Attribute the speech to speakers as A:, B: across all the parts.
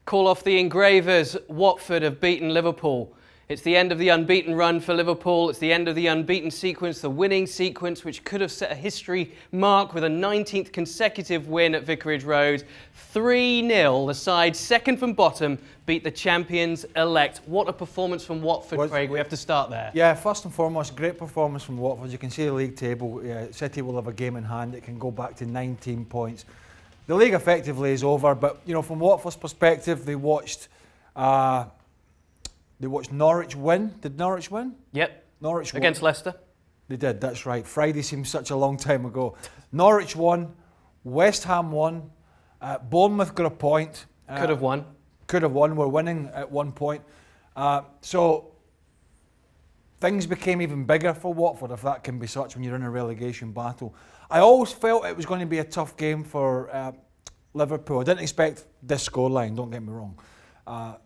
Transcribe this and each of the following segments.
A: Call off the engravers. Watford have beaten Liverpool. It's the end of the unbeaten run for Liverpool. It's the end of the unbeaten sequence, the winning sequence, which could have set a history mark with a 19th consecutive win at Vicarage Road. 3-0, the side second from bottom beat the champions-elect. What a performance from Watford, Craig. We have to start there.
B: Yeah, first and foremost, great performance from Watford. You can see the league table. City will have a game in hand. It can go back to 19 points. The league effectively is over, but you know, from Watford's perspective, they watched Norwich win. Did Norwich win?
A: Yep.
B: Norwich won.
A: Against Leicester.
B: They did. That's right. Friday seems such a long time ago. Norwich won. West Ham won. Bournemouth got a point.
A: Could have won.
B: Could have won. We're winning at one point. So things became even bigger for Watford, if that can be such, when you're in a relegation battle. I always felt it was going to be a tough game for Liverpool. I didn't expect this scoreline, don't get me wrong. I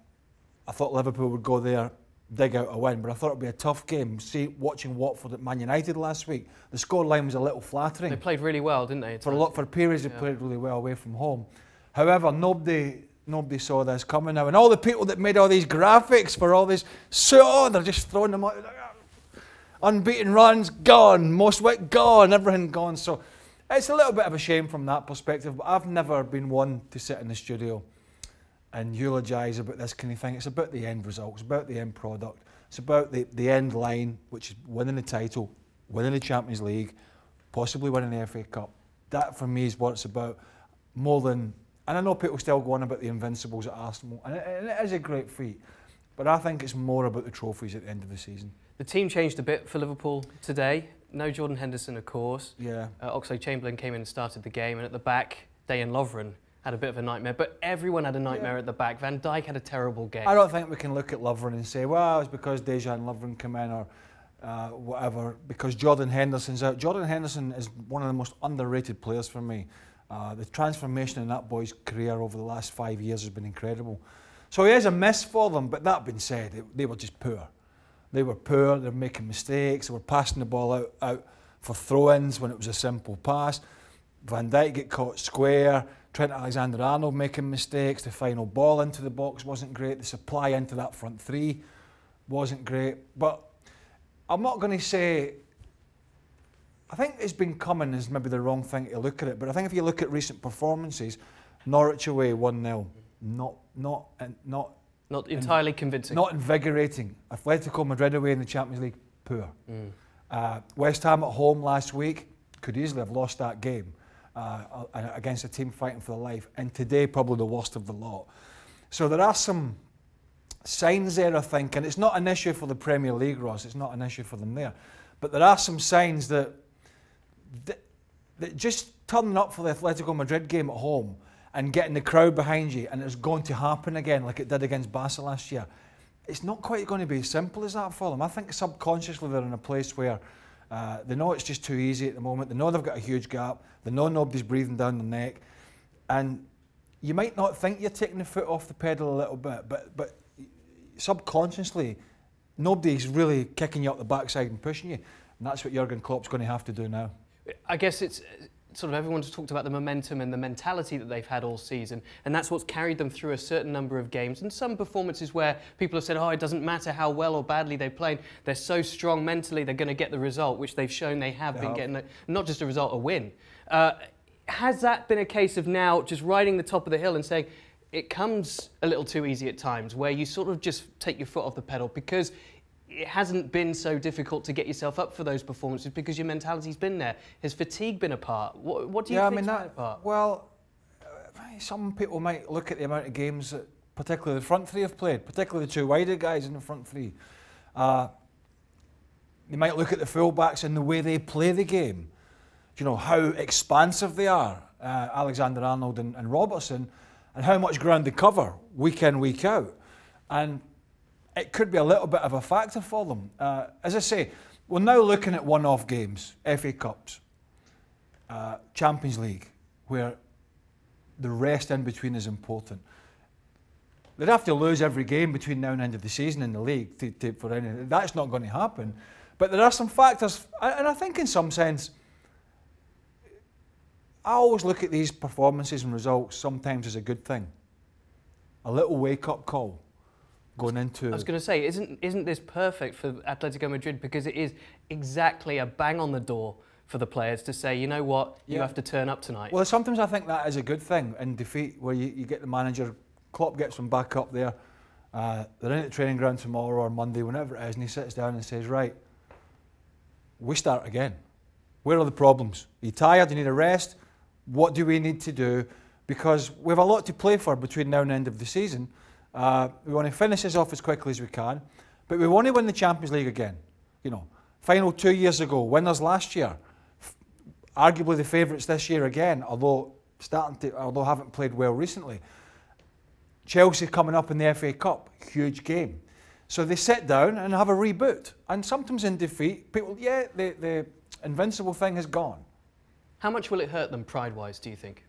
B: thought Liverpool would go there, dig out a win, but I thought it would be a tough game. Watching Watford at Man United last week, the scoreline was a little flattering.
A: They played really well, didn't they?
B: For periods, they played really well away from home. However, nobody saw this coming now. And all the people that made all these graphics for all this, they're just throwing them out. Unbeaten runs, gone. Most wit, gone. Everything gone. So it's a little bit of a shame from that perspective, but I've never been one to sit in the studio and eulogise about this kind of thing. It's about the end result. It's about the end product. It's about the end line, which is winning the title, winning the Champions League, possibly winning the FA Cup. That, for me, is what it's about. More than... And I know people still go on about the Invincibles at Arsenal, and it is a great feat, but I think it's more about the trophies at the end of the season.
A: The team changed a bit for Liverpool today. No Jordan Henderson, of course.
B: Yeah.
A: Oxlade-Chamberlain came in and started the game, and at the back, Dyer and Lovren had a bit of a nightmare, but everyone had a nightmare at the back. Van Dijk had a terrible game.
B: I don't think we can look at Lovren and say, well, it's because Dejan and Lovren come in, or whatever, because Jordan Henderson's out. Jordan Henderson is one of the most underrated players for me. The transformation in that boy's career over the last 5 years has been incredible. So he is a miss for them, but that being said, they were just poor. They were poor, they were making mistakes, they were passing the ball out for throw-ins when it was a simple pass. Van Dijk get caught square, Trent Alexander-Arnold making mistakes, the final ball into the box wasn't great, the supply into that front three wasn't great. But I'm not going to say... I think it's been coming is maybe the wrong thing to look at it, but I think if you look at recent performances, Norwich away 1-0, not
A: entirely convincing.
B: Not invigorating. Atletico Madrid away in the Champions League, poor. West Ham at home last week, could easily have lost that game against a team fighting for their life, and today probably the worst of the lot. So there are some signs there, I think, and it's not an issue for the Premier League, Ross, it's not an issue for them there, but there are some signs that just turning up for the Atletico Madrid game at home and getting the crowd behind you, and it's going to happen again like it did against Barca last year, it's not quite going to be as simple as that for them. I think subconsciously they're in a place where they know it's just too easy at the moment, they know they've got a huge gap, they know nobody's breathing down their neck, and you might not think you're taking the foot off the pedal a little bit, but subconsciously nobody's really kicking you up the backside and pushing you, and that's what Jurgen Klopp's going to have to do now.
A: I guess it's sort of everyone's talked about the momentum and the mentality that they've had all season, and that's what's carried them through a certain number of games, and some performances where people have said, oh, it doesn't matter how well or badly they played, they're so strong mentally, they're going to get the result, which they've shown they have been getting, not just a result, a win. Has that been a case of now just riding the top of the hill and saying, it comes a little too easy at times, where you sort of just take your foot off the pedal because it hasn't been so difficult to get yourself up for those performances because your mentality's been there? Has fatigue been a part? What do you think's been a part?
B: Well, some people might look at the amount of games that particularly the front three have played, particularly the two wider guys in the front three. They might look at the full-backs and the way they play the game. You know, how expansive they are, Alexander-Arnold and Robertson, and how much ground they cover week in, week out. And it could be a little bit of a factor for them. As I say, we're now looking at one-off games, FA Cups, Champions League, where the rest in between is important. They'd have to lose every game between now and the end of the season in the league for anything. That's not going to happen. But there are some factors, and I think in some sense, I always look at these performances and results sometimes as a good thing. a little wake-up call going into...
A: I was going to say, isn't this perfect for Atletico Madrid, because it is exactly a bang on the door for the players to say, you know what, you have to turn up tonight.
B: Well, sometimes I think that is a good thing in defeat, where you get the manager, Klopp gets them back up there, they're in at the training ground tomorrow or Monday, whenever it is, and he sits down and says, right, we start again. Where are the problems? Are you tired? You need a rest? What do we need to do? Because we have a lot to play for between now and the end of the season. We want to finish this off as quickly as we can, but we want to win the Champions League again. You know, final 2 years ago, winners last year, arguably the favourites this year again, although haven't played well recently. Chelsea coming up in the FA Cup, huge game. So they sit down and have a reboot. And sometimes in defeat, people, the invincible thing is gone.
A: How much will it hurt them pride-wise, do you think?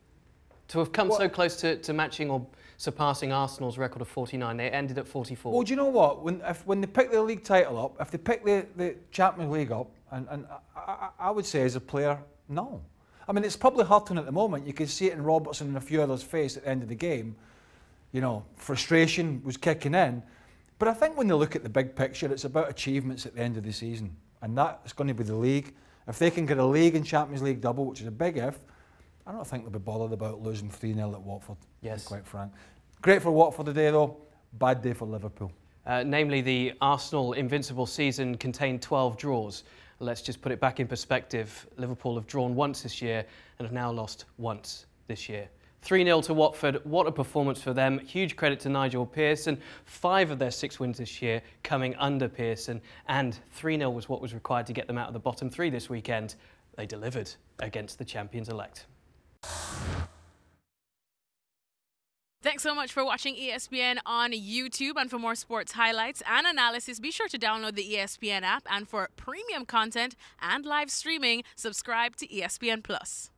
A: To have come so close to matching or surpassing Arsenal's record of 49, they ended at 44.
B: Well, do you know what? When they pick the league title up, if they pick the Champions League up, and I would say as a player, no. I mean, it's probably hurting at the moment. You could see it in Robertson and a few others' face at the end of the game. You know, frustration was kicking in. But I think when they look at the big picture, it's about achievements at the end of the season. And that's going to be the league. If they can get a league and Champions League double, which is a big if, I don't think they'll be bothered about losing 3-0 at Watford, to be quite frank. Great for Watford today, though. Bad day for Liverpool.
A: Namely, the Arsenal invincible season contained 12 draws. Let's just put it back in perspective. Liverpool have drawn once this year and have now lost once this year. 3-0 to Watford. What a performance for them. Huge credit to Nigel Pearson. 5 of their 6 wins this year coming under Pearson. And 3-0 was what was required to get them out of the bottom 3 this weekend. They delivered against the champions-elect.
C: Thanks so much for watching ESPN on YouTube. And for more sports highlights and analysis, be sure to download the ESPN app. And for premium content and live streaming, subscribe to ESPN+.